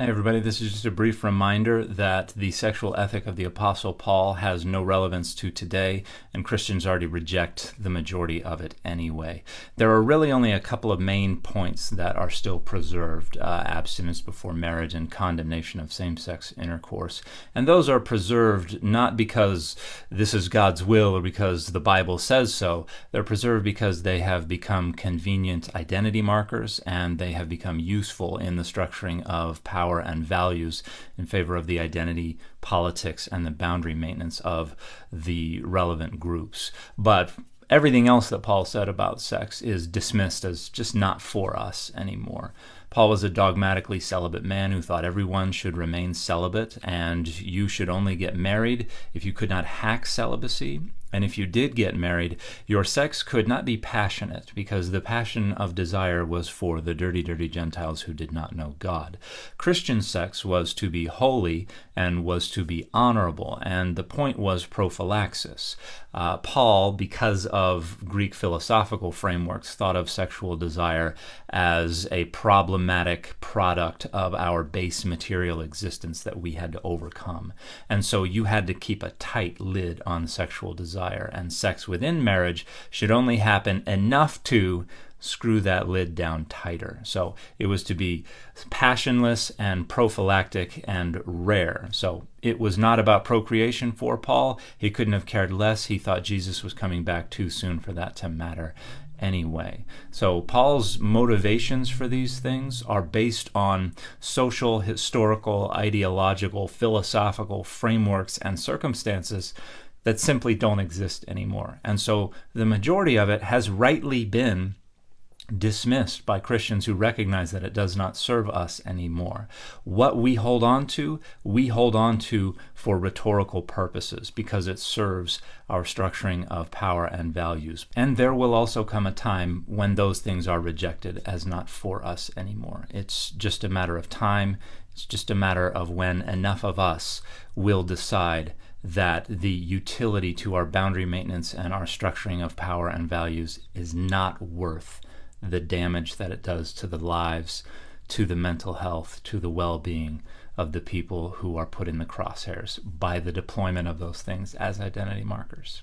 Hey everybody, this is just a brief reminder that the sexual ethic of the Apostle Paul has no relevance to today, and Christians already reject the majority of it anyway. There are really only a couple of main points that are still preserved: abstinence before marriage and condemnation of same-sex intercourse. And those are preserved not because this is God's will or because the Bible says so. They're preserved because they have become convenient identity markers, and they have become useful in the structuring of power and values in favor of the identity politics and the boundary maintenance of the relevant groups. But everything else that Paul said about sex is dismissed as just not for us anymore. Paul was a dogmatically celibate man who thought everyone should remain celibate, and you should only get married if you could not hack celibacy. And if you did get married, your sex could not be passionate, because the passion of desire was for the dirty, dirty Gentiles who did not know God. Christian sex was to be holy and was to be honorable, and the point was prophylaxis. Paul, because of Greek philosophical frameworks, thought of sexual desire as a problematic product of our base material existence that we had to overcome. And so you had to keep a tight lid on sexual desire, and sex within marriage should only happen enough to screw that lid down tighter. So it was to be passionless and prophylactic and rare. So it was not about procreation for Paul. He couldn't have cared less. He thought Jesus was coming back too soon for that to matter anyway. So Paul's motivations for these things are based on social, historical, ideological, philosophical frameworks and circumstances that simply don't exist anymore. And so the majority of it has rightly been dismissed by Christians who recognize that it does not serve us anymore. What we hold on to for rhetorical purposes, because it serves our structuring of power and values. And there will also come a time when those things are rejected as not for us anymore. It's just a matter of time. It's just a matter of when enough of us will decide that the utility to our boundary maintenance and our structuring of power and values is not worth the damage that it does to the lives, to the mental health, to the well-being of the people who are put in the crosshairs by the deployment of those things as identity markers.